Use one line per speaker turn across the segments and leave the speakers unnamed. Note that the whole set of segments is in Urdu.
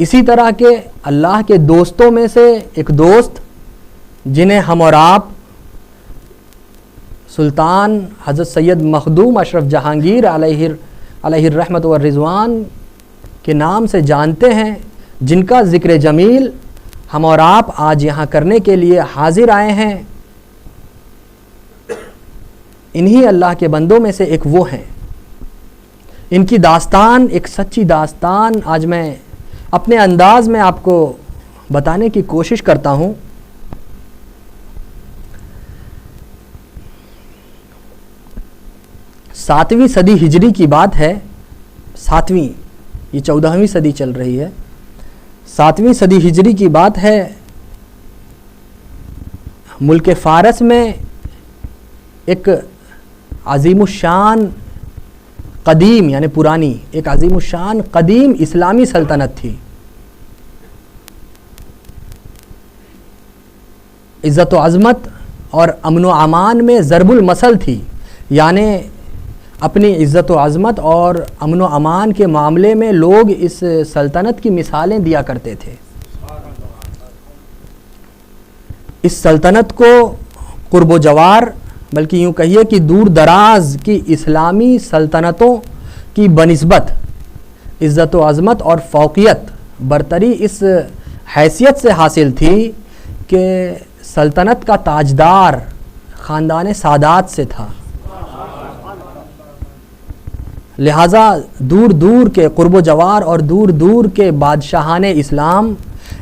اسی طرح کے اللہ کے دوستوں میں سے ایک دوست جنہیں ہم اور آپ سلطان حضرت سید مخدوم اشرف جہانگیر علیہ الرحمت والرضوان کے نام سے جانتے ہیں، جن کا ذکر جمیل ہم اور آپ آج یہاں کرنے کے لیے حاضر آئے ہیں، انہی اللہ کے بندوں میں سے ایک وہ ہیں۔ ان کی داستان ایک سچی داستان آج میں اپنے انداز میں آپ کو بتانے کی کوشش کرتا ہوں۔ 7ویں صدی ہجری کی بات ہے، 7ویں، یہ 14ویں صدی چل رہی ہے، 7ویں صدی ہجری کی بات ہے۔ ملک فارس میں ایک عظیم الشان قدیم یعنی پرانی ایک عظیم الشان قدیم اسلامی سلطنت تھی۔ عزت و عظمت اور امن و امان میں ضرب المثل تھی، یعنی اپنی عزت و عظمت اور امن و امان کے معاملے میں لوگ اس سلطنت کی مثالیں دیا کرتے تھے۔ اس سلطنت کو قرب و جوار بلکہ یوں کہیے کہ دور دراز کی اسلامی سلطنتوں کی بنسبت عزت و عظمت اور فوقیت برتری اس حیثیت سے حاصل تھی کہ سلطنت کا تاجدار خاندان سادات سے تھا، لہٰذا دور دور کے قرب و جوار اور دور دور کے بادشاہان اسلام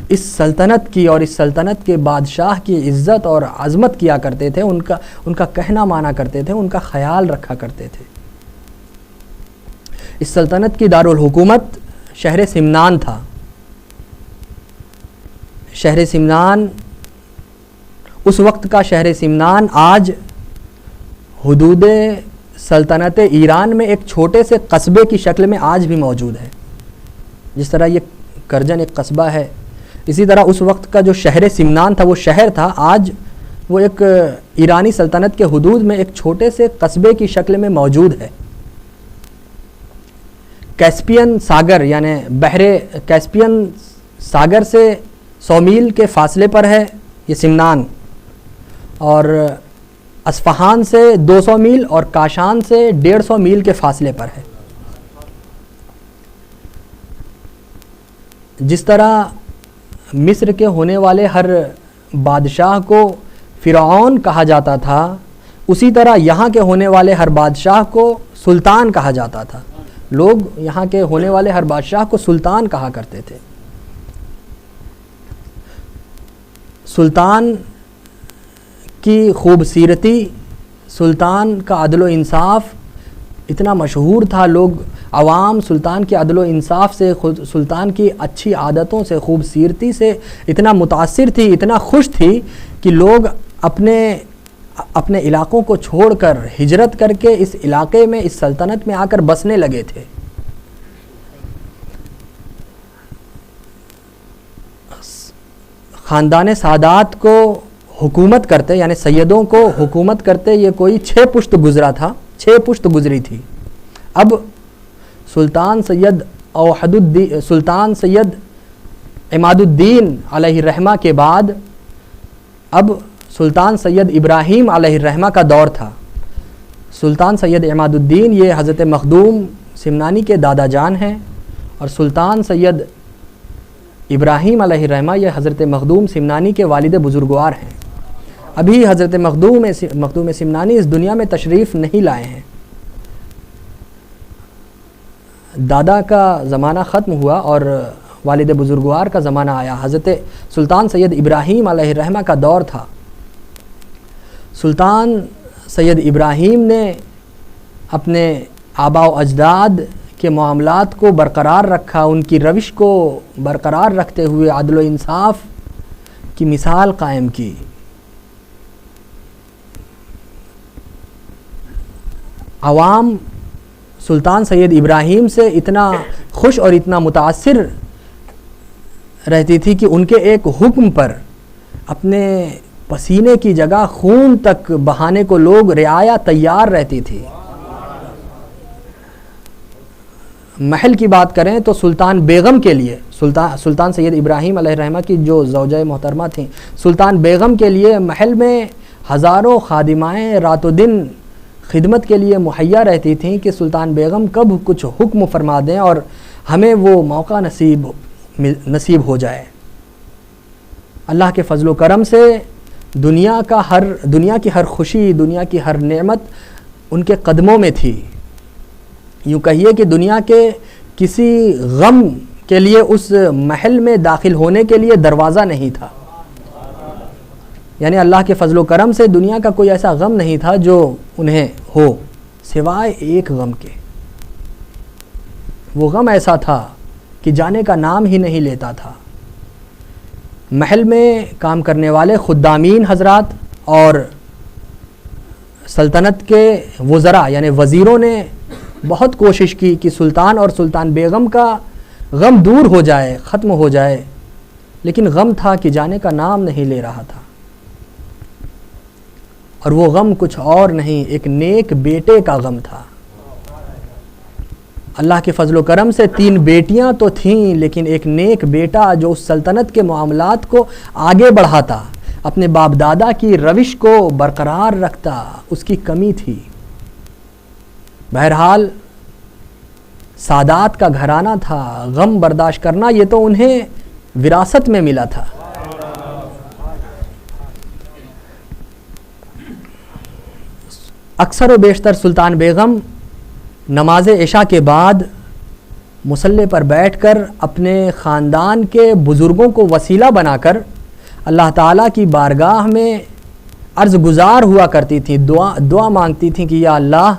اس سلطنت کی اور اس سلطنت کے بادشاہ کی عزت اور عظمت کیا کرتے تھے، ان کا کہنا مانا کرتے تھے، ان کا خیال رکھا کرتے تھے۔ اس سلطنت کی دارالحکومت شہر سمنان تھا۔ شہر سمنان، اس وقت کا شہر سمنان آج حدود سلطنت ایران میں ایک چھوٹے سے قصبے کی شکل میں آج بھی موجود ہے۔ جس طرح یہ کرجن ایک قصبہ ہے، اسی طرح اس وقت کا جو شہر سمنان تھا وہ شہر تھا، آج وہ ایک ایرانی سلطنت کے حدود میں ایک چھوٹے سے قصبے کی شکل میں موجود ہے۔ کیسپین ساگر یعنی بحر کیسپین ساگر سے 100 میل کے فاصلے پر ہے یہ سمنان، اور اصفہان سے 200 میل اور کاشان سے 150 میل کے فاصلے پر ہے۔ جس طرح مصر کے ہونے والے ہر بادشاہ کو فرعون کہا جاتا تھا، اسی طرح یہاں کے ہونے والے ہر بادشاہ کو سلطان کہا جاتا تھا۔ لوگ یہاں کے ہونے والے ہر بادشاہ کو سلطان کہا کرتے تھے۔ سلطان کی خوبصورتی، سلطان کا عدل و انصاف اتنا مشہور تھا، لوگ عوام سلطان کے عدل و انصاف سے، سلطان کی اچھی عادتوں سے، خوبصورتی سے اتنا متاثر تھی، اتنا خوش تھی کہ لوگ اپنے علاقوں کو چھوڑ کر ہجرت کر کے اس علاقے میں، اس سلطنت میں آ کر بسنے لگے تھے۔ خاندان سادات کو حکومت کرتے یعنی سیدوں کو حکومت کرتے یہ کوئی 6 پشت گزرا تھا، 6 پشت گزری تھی۔ اب سلطان سید عماد الدین علیہ الرحمہ کے بعد اب سلطان سید ابراہیم علیہ الرحمہ کا دور تھا۔ سلطان سید عماد الدین یہ حضرت مخدوم سمنانی کے دادا جان ہیں، اور سلطان سید ابراہیم علیہ الرحمہ یہ حضرت مخدوم سمنانی کے والد بزرگوار ہیں۔ ابھی حضرت مخدوم سمنانی اس دنیا میں تشریف نہیں لائے ہیں۔ دادا کا زمانہ ختم ہوا اور والد بزرگوار کا زمانہ آیا۔ حضرت سلطان سید ابراہیم علیہ الرحمہ کا دور تھا۔ سلطان سید ابراہیم نے اپنے آباء و اجداد کے معاملات کو برقرار رکھا، ان کی روش کو برقرار رکھتے ہوئے عدل و انصاف کی مثال قائم کی۔ عوام سلطان سید ابراہیم سے اتنا خوش اور اتنا متاثر رہتی تھی کہ ان کے ایک حکم پر اپنے پسینے کی جگہ خون تک بہانے کو لوگ رعایا تیار رہتی تھی۔ محل کی بات کریں تو سلطان بیگم کے لیے، سلطان سید ابراہیم علیہ الرحمہ کی جو زوجہ محترمہ تھیں، سلطان بیگم کے لیے محل میں ہزاروں خادمائیں رات و دن خدمت کے لیے مہیا رہتی تھیں کہ سلطان بیگم کب کچھ حکم فرما دیں اور ہمیں وہ موقع نصیب ہو جائے۔ اللہ کے فضل و کرم سے دنیا کی ہر خوشی، دنیا کی ہر نعمت ان کے قدموں میں تھی۔ یوں کہیے کہ دنیا کے کسی غم کے لیے اس محل میں داخل ہونے کے لیے دروازہ نہیں تھا، یعنی اللہ کے فضل و کرم سے دنیا کا کوئی ایسا غم نہیں تھا جو انہیں ہو سوائے ایک غم کے۔ وہ غم ایسا تھا کہ جانے کا نام ہی نہیں لیتا تھا۔ محل میں کام کرنے والے خدامین حضرات اور سلطنت کے وزراء یعنی وزیروں نے بہت کوشش کی کہ سلطان اور سلطان بیگم کا غم دور ہو جائے، ختم ہو جائے، لیکن غم تھا کہ جانے کا نام نہیں لے رہا تھا۔ اور وہ غم کچھ اور نہیں، ایک نیک بیٹے کا غم تھا۔ اللہ کے فضل و کرم سے 3 بیٹیاں تو تھیں، لیکن ایک نیک بیٹا جو اس سلطنت کے معاملات کو آگے بڑھاتا، اپنے باپ دادا کی روش کو برقرار رکھتا، اس کی کمی تھی۔ بہرحال سادات کا گھرانہ تھا، غم برداشت کرنا یہ تو انہیں وراثت میں ملا تھا۔ اکثر و بیشتر سلطان بیگم نماز عشاء کے بعد مصلی پر بیٹھ کر اپنے خاندان کے بزرگوں کو وسیلہ بنا کر اللہ تعالیٰ کی بارگاہ میں عرض گزار ہوا کرتی تھیں، دعا مانگتی تھیں کہ یا اللہ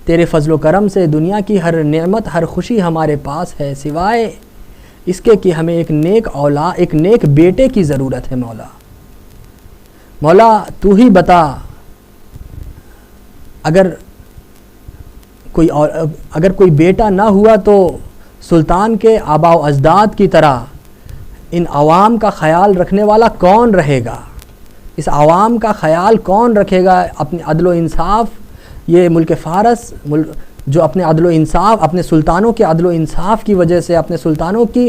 تیرے فضل و کرم سے دنیا کی ہر نعمت، ہر خوشی ہمارے پاس ہے، سوائے اس کے کہ ہمیں ایک نیک بیٹے کی ضرورت ہے۔ مولا تو ہی بتا، اگر کوئی بیٹا نہ ہوا تو سلطان کے آباء و اجداد کی طرح ان عوام کا خیال رکھنے والا کون رہے گا؟ اس عوام کا خیال کون رکھے گا؟ اپنے عدل و انصاف، یہ ملک فارس جو اپنے سلطانوں کے عدل و انصاف کی وجہ سے، اپنے سلطانوں کی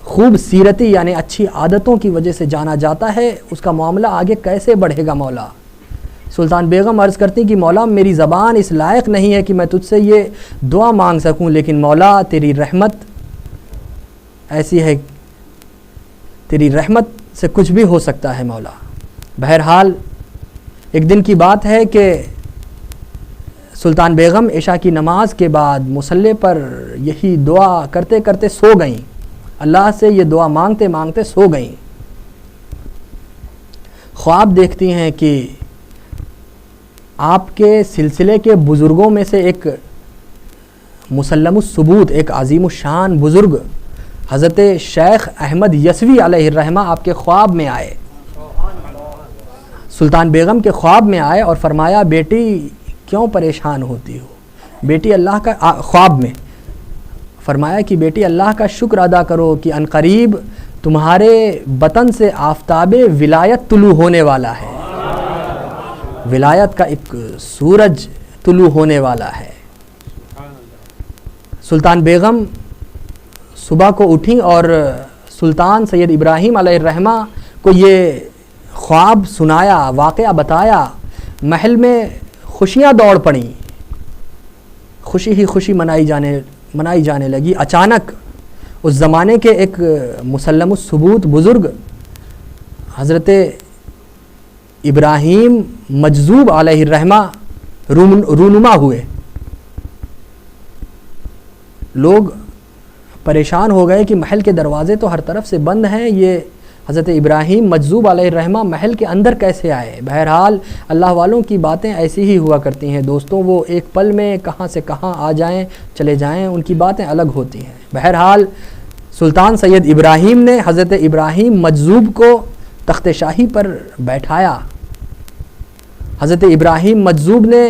خوب سیرتی یعنی اچھی عادتوں کی وجہ سے جانا جاتا ہے، اس کا معاملہ آگے کیسے بڑھے گا مولا؟ سلطان بیگم عرض کرتی کہ مولا میری زبان اس لائق نہیں ہے کہ میں تجھ سے یہ دعا مانگ سکوں، لیکن مولا تیری رحمت ایسی ہے، تیری رحمت سے کچھ بھی ہو سکتا ہے مولا۔ بہرحال ایک دن کی بات ہے کہ سلطان بیگم عشاء کی نماز کے بعد مصلی پر یہی دعا کرتے کرتے سو گئیں، اللہ سے یہ دعا مانگتے مانگتے سو گئیں۔ خواب دیکھتی ہیں کہ آپ کے سلسلے کے بزرگوں میں سے ایک مسلم الثبوت، ایک عظیم الشان بزرگ حضرت شیخ احمد یسوی علیہ الرحمہ آپ کے خواب میں آئے، سلطان بیگم کے خواب میں آئے اور فرمایا بیٹی کیوں پریشان ہوتی ہو؟ بیٹی اللہ کا خواب میں فرمایا کہ بیٹی اللہ کا شکر ادا کرو کہ عنقریب تمہارے بطن سے آفتاب ولایت طلوع ہونے والا ہے، ولایت کا ایک سورج طلوع ہونے والا ہے۔ سلطان بیگم صبح کو اٹھیں اور سلطان سید ابراہیم علیہ الرحمہ کو یہ خواب سنایا، واقعہ بتایا۔ محل میں خوشیاں دوڑ پڑیں، خوشی ہی خوشی منائی جانے لگی۔ اچانک اس زمانے کے ایک مسلم الثبوت بزرگ حضرت ابراہیم مجذوب علیہ الرحمہ رونما ہوئے۔ لوگ پریشان ہو گئے کہ محل کے دروازے تو ہر طرف سے بند ہیں، یہ حضرت ابراہیم مجذوب علیہ الرحمہ محل کے اندر کیسے آئے؟ بہرحال اللہ والوں کی باتیں ایسی ہی ہوا کرتی ہیں دوستوں، وہ ایک پل میں کہاں سے کہاں آ جائیں چلے جائیں، ان کی باتیں الگ ہوتی ہیں۔ بہرحال سلطان سید ابراہیم نے حضرت ابراہیم مجذوب کو تخت شاہی پر بیٹھایا۔ حضرت ابراہیم مجذوب نے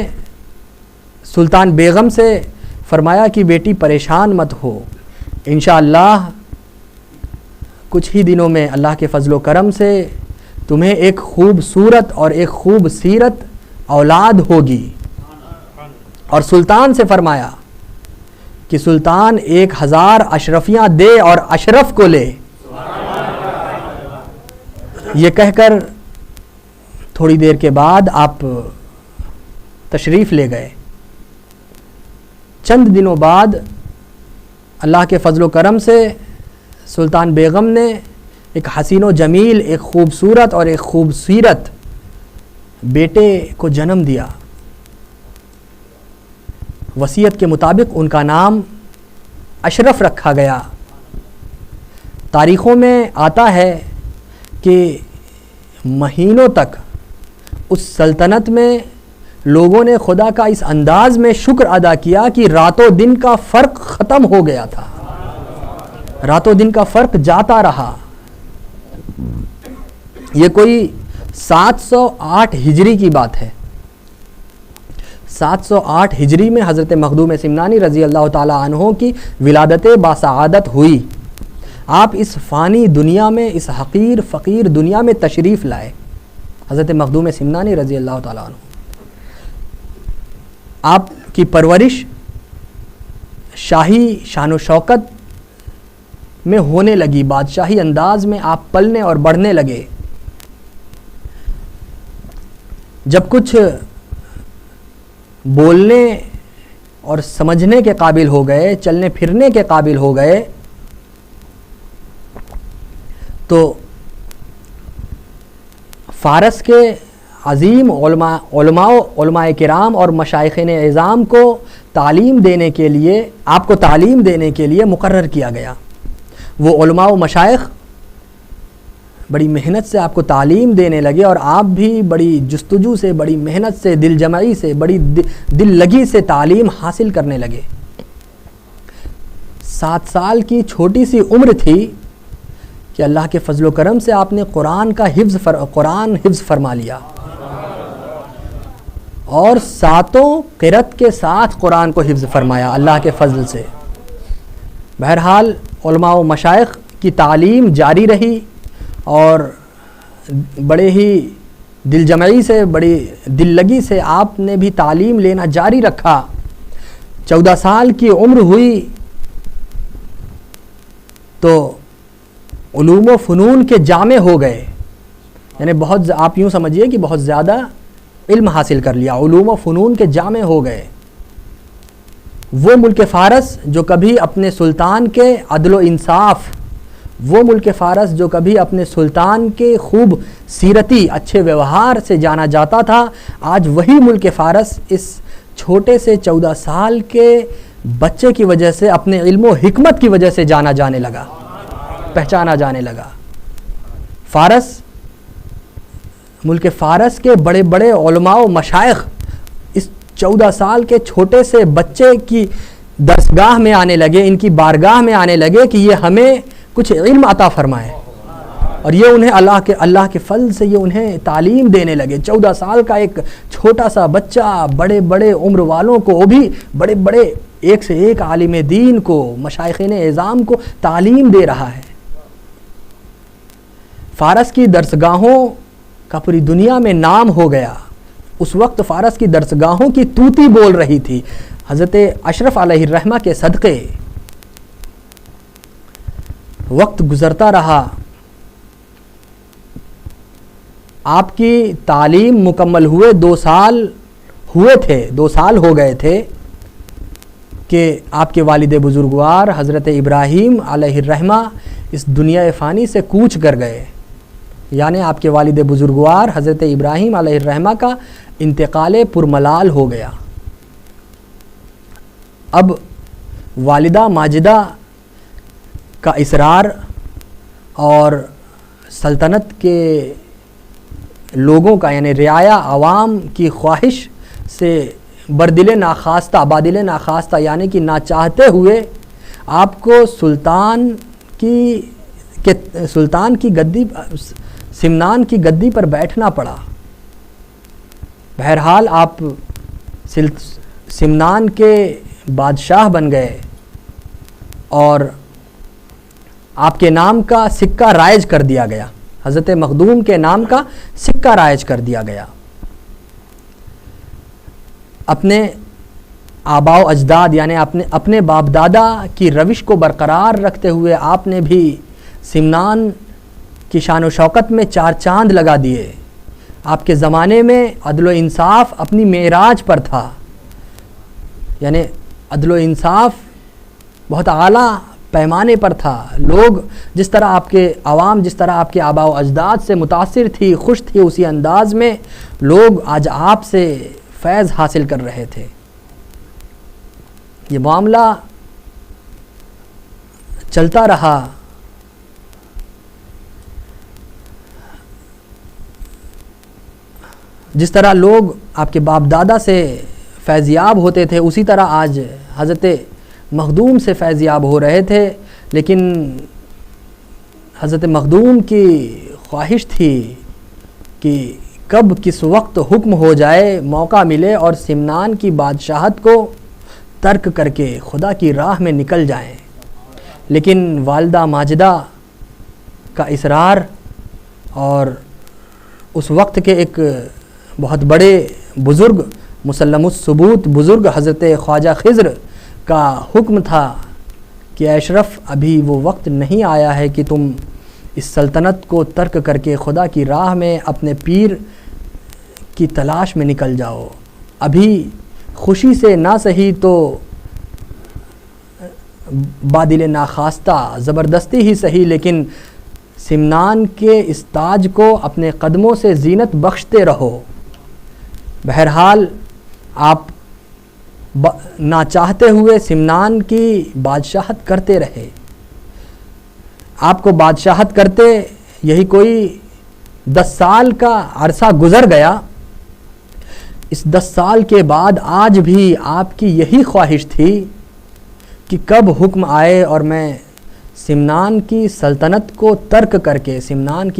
سلطان بیگم سے فرمایا کہ بیٹی پریشان مت ہو، انشاءاللہ کچھ ہی دنوں میں اللہ کے فضل و کرم سے تمہیں ایک خوبصورت اور ایک خوب سیرت اولاد ہوگی۔ اور سلطان سے فرمایا کہ سلطان 1000 اشرفیاں دے اور اشرف کو لے. یہ کہہ کر تھوڑی دیر کے بعد آپ تشریف لے گئے. چند دنوں بعد اللہ کے فضل و کرم سے سلطان بیگم نے ایک حسین و جمیل، ایک خوبصورت اور ایک خوبصیرت بیٹے کو جنم دیا. وصیت کے مطابق ان کا نام اشرف رکھا گیا. تاریخوں میں آتا ہے کہ مہینوں تک اس سلطنت میں لوگوں نے خدا کا اس انداز میں شکر ادا کیا کہ رات و دن کا فرق ختم ہو گیا تھا، رات و دن کا فرق جاتا رہا. یہ کوئی 708 ہجری کی بات ہے. 708 ہجری میں حضرت مخدوم سمنانی رضی اللہ تعالی عنہ کی ولادت باسعادت ہوئی. آپ اس فانی دنیا میں، اس حقیر فقیر دنیا میں تشریف لائے. حضرت مخدوم سمنانی رضی اللہ تعالی عنہ، آپ کی پرورش شاہی شان و شوکت میں ہونے لگی، بادشاہی انداز میں آپ پلنے اور بڑھنے لگے. جب کچھ بولنے اور سمجھنے کے قابل ہو گئے، چلنے پھرنے کے قابل ہو گئے، تو فارس کے عظیم علماء کرام اور مشائخین اعظام کو تعلیم دینے کے لیے، آپ کو تعلیم دینے کے لیے مقرر کیا گیا. وہ علماء و مشائخ بڑی محنت سے آپ کو تعلیم دینے لگے اور آپ بھی بڑی جستجو سے، بڑی محنت سے، دل جمعی سے، بڑی دل لگی سے تعلیم حاصل کرنے لگے. 7 سال کی چھوٹی سی عمر تھی کہ اللہ کے فضل و کرم سے آپ نے قرآن حفظ فرما لیا اور 7 قرأت کے ساتھ قرآن کو حفظ فرمایا اللہ کے فضل سے. بہرحال علماء و مشائخ کی تعلیم جاری رہی اور بڑے ہی دل جمعی سے، بڑی دل لگی سے آپ نے بھی تعلیم لینا جاری رکھا. 14 سال کی عمر ہوئی تو علوم و فنون کے جامع ہو گئے. یعنی آپ یوں سمجھیے کہ بہت زیادہ علم حاصل کر لیا، علوم و فنون کے جامع ہو گئے. وہ ملک فارس جو کبھی اپنے سلطان کے عدل و انصاف، وہ ملک فارس جو کبھی اپنے سلطان کے خوب سیرتی اچھے ویوہار سے جانا جاتا تھا، آج وہی ملک فارس اس چھوٹے سے 14 سال کے بچے کی وجہ سے، اپنے علم و حکمت کی وجہ سے جانا جانے لگا، پہچانا جانے لگا. ملک فارس کے بڑے بڑے علماء و مشائخ اس 14 سال کے چھوٹے سے بچے کی درسگاہ میں آنے لگے، ان کی بارگاہ میں آنے لگے کہ یہ ہمیں کچھ علم عطا فرمائے. اور یہ انہیں اللہ کے فضل سے یہ انہیں تعلیم دینے لگے. 14 سال کا ایک چھوٹا سا بچہ بڑے بڑے عمر والوں کو، وہ بھی بڑے بڑے ایک سے ایک عالم دین کو، مشائخین اعظام کو تعلیم دے رہا ہے. فارس کی درسگاہوں کا پوری دنیا میں نام ہو گیا. اس وقت فارس کی درسگاہوں کی توتی بول رہی تھی. حضرت اشرف علیہ الرحمہ کے صدقے وقت گزرتا رہا، آپ کی تعلیم مکمل ہوئے 2 سال ہوئے تھے، 2 سال ہو گئے تھے کہ آپ کے والد بزرگوار حضرت ابراہیم علیہ الرحمہ اس دنیا فانی سے کوچ کر گئے. یعنی آپ کے والد بزرگوار حضرت ابراہیم علیہ الرحمہ کا انتقال پرملال ہو گیا. اب والدہ ماجدہ کا اصرار اور سلطنت کے لوگوں کا، یعنی رعایا عوام کی خواہش سے بادل ناخواستہ یعنی کہ نہ چاہتے ہوئے آپ کو سلطان کی گدی، سمنان کی گدی پر بیٹھنا پڑا. بہرحال آپ سمنان کے بادشاہ بن گئے اور آپ کے نام کا سکہ رائج کر دیا گیا، حضرت مخدوم کے نام کا سکہ رائج کر دیا گیا. اپنے آباء و اجداد یعنی اپنے باپ دادا کی روش کو برقرار رکھتے ہوئے آپ نے بھی سمنان کی شان و شوکت میں 4 چاند لگا دیے. آپ کے زمانے میں عدل و انصاف اپنی معراج پر تھا، یعنی عدل و انصاف بہت اعلیٰ پیمانے پر تھا. لوگ جس طرح آپ کے عوام جس طرح آپ کے آباء و اجداد سے متاثر تھی، خوش تھی، اسی انداز میں لوگ آج آپ سے فیض حاصل کر رہے تھے. یہ معاملہ چلتا رہا. جس طرح لوگ آپ کے باپ دادا سے فیضیاب ہوتے تھے، اسی طرح آج حضرت مخدوم سے فیضیاب ہو رہے تھے. لیکن حضرت مخدوم کی خواہش تھی کہ کب کس وقت حکم ہو جائے، موقع ملے اور سمنان کی بادشاہت کو ترک کر کے خدا کی راہ میں نکل جائیں. لیکن والدہ ماجدہ کا اصرار اور اس وقت کے ایک بہت بڑے بزرگ مسلم الثبوت بزرگ حضرت خواجہ خضر کا حکم تھا کہ اشرف ابھی وہ وقت نہیں آیا ہے کہ تم اس سلطنت کو ترک کر کے خدا کی راہ میں اپنے پیر کی تلاش میں نکل جاؤ. ابھی خوشی سے نہ سہی تو بادل ناخواستہ زبردستی ہی سہی، لیکن سمنان کے اس تاج کو اپنے قدموں سے زینت بخشتے رہو. بہرحال آپ نہ چاہتے ہوئے سمنان کی بادشاہت کرتے رہے. آپ کو بادشاہت کرتے یہی کوئی 10 سال کا عرصہ گزر گیا. اس 10 سال کے بعد آج بھی آپ کی یہی خواہش تھی کہ کب حکم آئے اور میں سمنان کی سلطنت کو ترک کر کے سمنان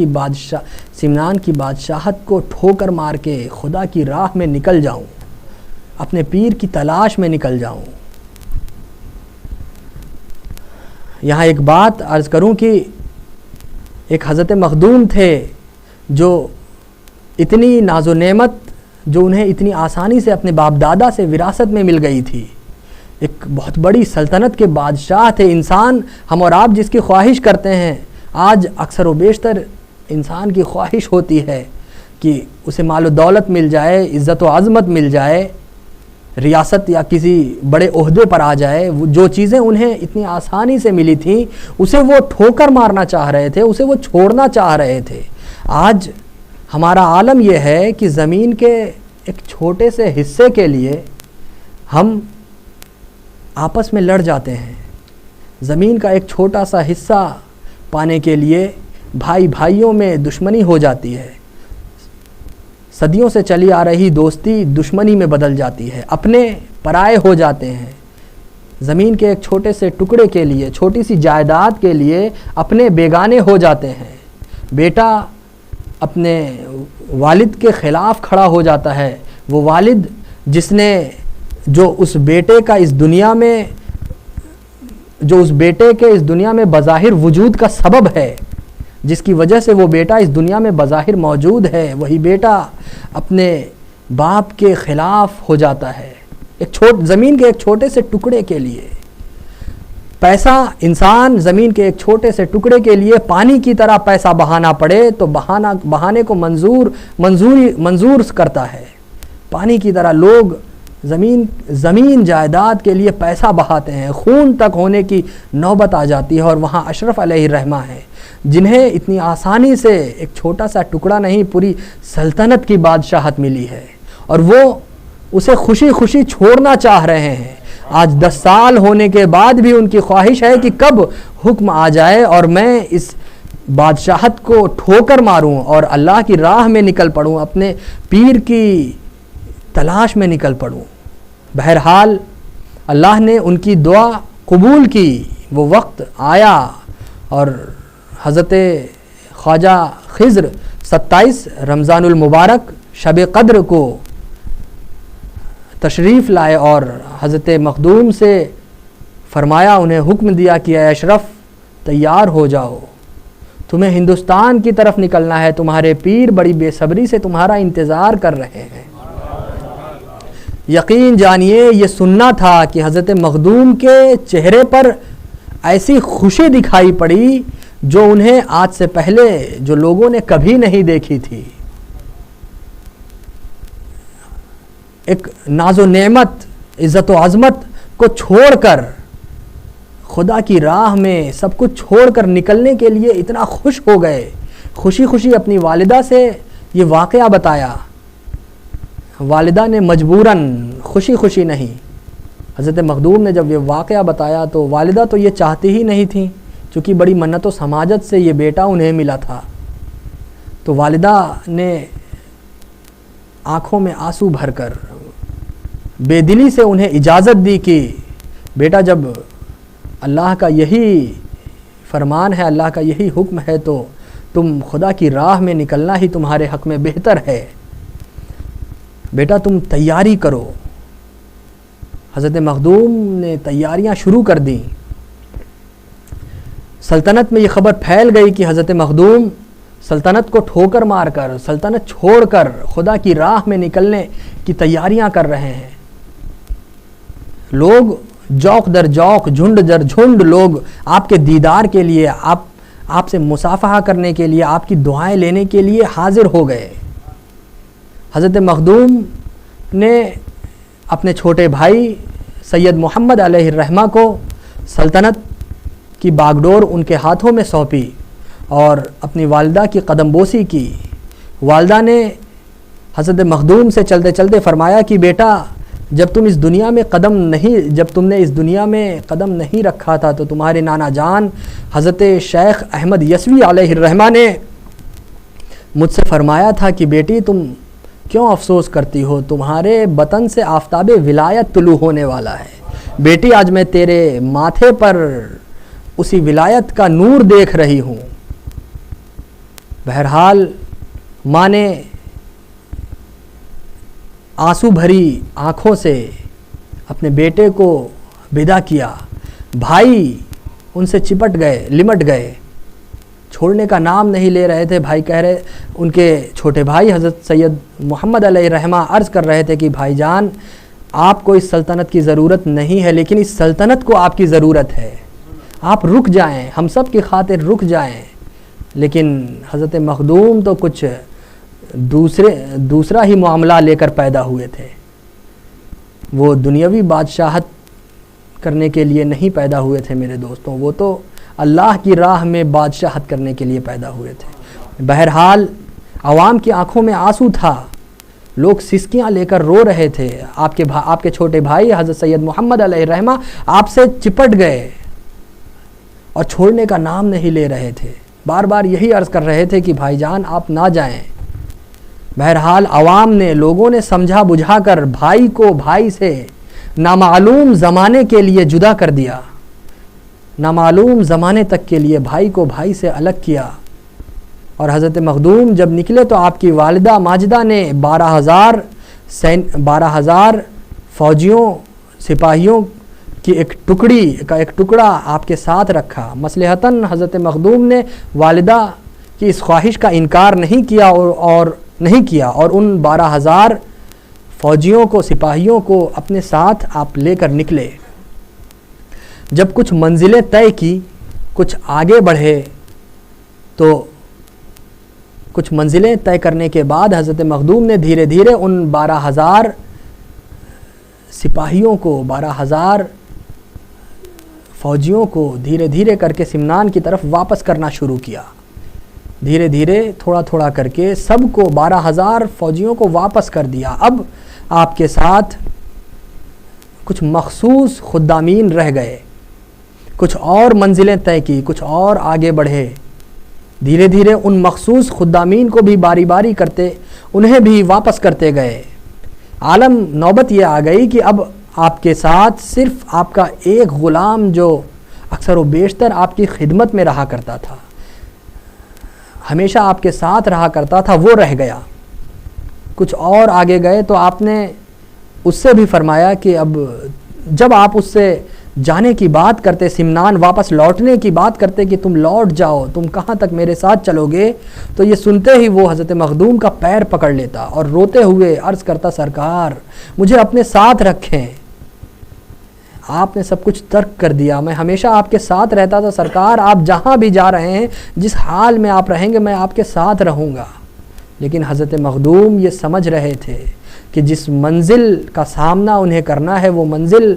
کی بادشاہت کو ٹھوکر مار کے خدا کی راہ میں نکل جاؤں، اپنے پیر کی تلاش میں نکل جاؤں. یہاں ایک بات عرض کروں کہ ایک حضرت مخدوم تھے جو اتنی ناز و نعمت جو انہیں اتنی آسانی سے اپنے باپ دادا سے وراثت میں مل گئی تھی، ایک بہت بڑی سلطنت کے بادشاہ تھے. انسان ہم اور آپ جس کی خواہش کرتے ہیں، آج اکثر و بیشتر انسان کی خواہش ہوتی ہے کہ اسے مال و دولت مل جائے، عزت و عظمت مل جائے، ریاست یا کسی بڑے عہدے پر آ جائے. جو چیزیں انہیں اتنی آسانی سے ملی تھیں اسے وہ ٹھوکر مارنا چاہ رہے تھے، اسے وہ چھوڑنا چاہ رہے تھے. آج ہمارا عالم یہ ہے کہ زمین کے ایک چھوٹے سے حصے کے لیے ہم آپس میں لڑ جاتے ہیں. زمین کا ایک چھوٹا سا حصہ پانے کے لیے بھائی بھائیوں میں دشمنی ہو جاتی ہے. صدیوں سے چلی آ رہی دوستی دشمنی میں بدل جاتی ہے، اپنے پرائے ہو جاتے ہیں. زمین کے ایک چھوٹے سے ٹکڑے کے لیے، چھوٹی سی جائیداد کے لیے اپنے بیگانے ہو جاتے ہیں. بیٹا اپنے والد کے خلاف کھڑا ہو جاتا ہے. وہ والد جو اس بیٹے کے اس دنیا میں بظاہر وجود کا سبب ہے، جس کی وجہ سے وہ بیٹا اس دنیا میں بظاہر موجود ہے، وہی بیٹا اپنے باپ کے خلاف ہو جاتا ہے زمین کے ایک چھوٹے سے ٹکڑے کے لیے. پیسہ انسان زمین کے ایک چھوٹے سے ٹکڑے کے لیے پانی کی طرح پیسہ بہانا پڑے تو بہانے کو منظور کرتا ہے. پانی کی طرح لوگ زمین جائیداد کے لیے پیسہ بہاتے ہیں. خون تک ہونے کی نوبت آ جاتی ہے. اور وہاں اشرف علیہ الرحمہ ہے جنہیں اتنی آسانی سے ایک چھوٹا سا ٹکڑا نہیں، پوری سلطنت کی بادشاہت ملی ہے، اور وہ اسے خوشی خوشی چھوڑنا چاہ رہے ہیں. آج 10 سال ہونے کے بعد بھی ان کی خواہش ہے کہ کب حکم آ جائے اور میں اس بادشاہت کو ٹھوکر ماروں اور اللہ کی راہ میں نکل پڑوں، اپنے پیر کی تلاش میں نکل پڑوں. بہرحال اللہ نے ان کی دعا قبول کی. وہ وقت آیا اور حضرت خواجہ خضر 27 رمضان المبارک شب قدر کو تشریف لائے اور حضرت مخدوم سے فرمایا، انہیں حکم دیا کہ اے اشرف تیار ہو جاؤ، تمہیں ہندوستان کی طرف نکلنا ہے، تمہارے پیر بڑی بے صبری سے تمہارا انتظار کر رہے ہیں. یقین جانیے یہ سننا تھا کہ حضرت مخدوم کے چہرے پر ایسی خوشی دکھائی پڑی جو انہیں آج سے پہلے جو لوگوں نے کبھی نہیں دیکھی تھی. ایک ناز و نعمت، عزت و عظمت کو چھوڑ کر، خدا کی راہ میں سب کچھ چھوڑ کر نکلنے کے لیے اتنا خوش ہو گئے. خوشی خوشی اپنی والدہ سے یہ واقعہ بتایا. والدہ نے مجبوراً، خوشی خوشی نہیں. حضرت مخدوم نے جب یہ واقعہ بتایا تو والدہ تو یہ چاہتی ہی نہیں تھیں، چونکہ بڑی منت و سماجت سے یہ بیٹا انہیں ملا تھا. تو والدہ نے آنکھوں میں آنسو بھر کر بے دلی سے انہیں اجازت دی کہ بیٹا جب اللہ کا یہی فرمان ہے، اللہ کا یہی حکم ہے تو تم خدا کی راہ میں نکلنا ہی تمہارے حق میں بہتر ہے. بیٹا تم تیاری کرو. حضرت مخدوم نے تیاریاں شروع کر دیں. سلطنت میں یہ خبر پھیل گئی کہ حضرت مخدوم سلطنت کو ٹھوکر مار کر، سلطنت چھوڑ کر خدا کی راہ میں نکلنے کی تیاریاں کر رہے ہیں. لوگ جوق در جوق، جھنڈ در جھنڈ لوگ آپ کے دیدار کے لیے، آپ سے مصافحہ کرنے کے لیے، آپ کی دعائیں لینے کے لیے حاضر ہو گئے. حضرت مخدوم نے اپنے چھوٹے بھائی سید محمد علیہ الرحمہ کو سلطنت کی باگڈور ان کے ہاتھوں میں سونپی اور اپنی والدہ کی قدم بوسی کی. والدہ نے حضرت مخدوم سے چلتے چلتے فرمایا کہ بیٹا جب تم نے اس دنیا میں قدم نہیں رکھا تھا تو تمہارے نانا جان حضرت شیخ احمد یسوی علیہ الرحمہ نے مجھ سے فرمایا تھا کہ بیٹی تم کیوں افسوس کرتی ہو، تمہارے بطن سے آفتاب ولایت طلوع ہونے والا ہے. بیٹی آج میں تیرے ماتھے پر اسی ولایت کا نور دیکھ رہی ہوں. بہرحال ماں نے آنسو بھری آنکھوں سے اپنے بیٹے کو ودا کیا. بھائی ان سے لمٹ گئے، چھوڑنے کا نام نہیں لے رہے تھے. بھائی کہہ رہے، ان کے چھوٹے بھائی حضرت سید محمد علیہ الرحمہ عرض کر رہے تھے کہ بھائی جان آپ کو اس سلطنت کی ضرورت نہیں ہے، لیکن اس سلطنت کو آپ کی ضرورت ہے. آپ رک جائیں، ہم سب کی خاطر رک جائیں. لیکن حضرت مخدوم تو کچھ دوسرا ہی معاملہ لے کر پیدا ہوئے تھے. وہ دنیاوی بادشاہت کرنے کے لیے نہیں پیدا ہوئے تھے میرے دوستوں، وہ تو اللہ کی راہ میں بادشاہت کرنے کے لیے پیدا ہوئے تھے. بہرحال عوام کی آنکھوں میں آنسو تھا، لوگ سسکیاں لے کر رو رہے تھے. آپ کے چھوٹے بھائی حضرت سید محمد علیہ الرحمہ آپ سے چپٹ گئے اور چھوڑنے کا نام نہیں لے رہے تھے. بار بار یہی عرض کر رہے تھے کہ بھائی جان آپ نہ جائیں. بہرحال عوام نے، لوگوں نے سمجھا بجھا کر بھائی کو بھائی سے نامعلوم زمانے کے لیے جدا کر دیا. نامعلوم زمانے تک کے لیے بھائی کو بھائی سے الگ کیا. اور حضرت مخدوم جب نکلے تو آپ کی والدہ ماجدہ نے 12,000 فوجیوں، سپاہیوں کی ایک ٹکڑا آپ کے ساتھ رکھا. مصلحتاً حضرت مخدوم نے والدہ کی اس خواہش کا انکار نہیں کیا اور ان 12,000 فوجیوں کو، سپاہیوں کو اپنے ساتھ آپ لے کر نکلے. جب کچھ منزلیں طے کی، کچھ آگے بڑھے، تو کچھ منزلیں طے کرنے کے بعد حضرت مخدوم نے دھیرے دھیرے ان 12,000 سپاہیوں کو، 12,000 فوجیوں کو دھیرے دھیرے کر کے سمنان کی طرف واپس کرنا شروع کیا. دھیرے دھیرے تھوڑا تھوڑا کر کے سب کو 12,000 فوجیوں کو واپس کر دیا. اب آپ کے ساتھ کچھ مخصوص خدامین رہ گئے. کچھ اور منزلیں طے کی، کچھ اور آگے بڑھے. دھیرے دھیرے ان مخصوص خدامین کو بھی باری باری کرتے انہیں بھی واپس کرتے گئے. عالم نوبت یہ آ گئی کہ اب آپ کے ساتھ صرف آپ کا ایک غلام جو اکثر و بیشتر آپ کی خدمت میں رہا کرتا تھا، ہمیشہ آپ کے ساتھ رہا کرتا تھا، وہ رہ گیا. کچھ اور آگے گئے تو آپ نے اس سے بھی فرمایا کہ اب جب آپ اس سے جانے کی بات کرتے، سمنان واپس لوٹنے کی بات کرتے کہ تم لوٹ جاؤ، تم کہاں تک میرے ساتھ چلو گے، تو یہ سنتے ہی وہ حضرت مخدوم کا پیر پکڑ لیتا اور روتے ہوئے عرض کرتا سرکار مجھے اپنے ساتھ رکھیں، آپ نے سب کچھ ترک کر دیا، میں ہمیشہ آپ کے ساتھ رہتا تھا سرکار، آپ جہاں بھی جا رہے ہیں جس حال میں آپ رہیں گے میں آپ کے ساتھ رہوں گا۔ لیکن حضرت مخدوم یہ سمجھ رہے تھے کہ جس منزل کا سامنا انہیں کرنا ہے وہ منزل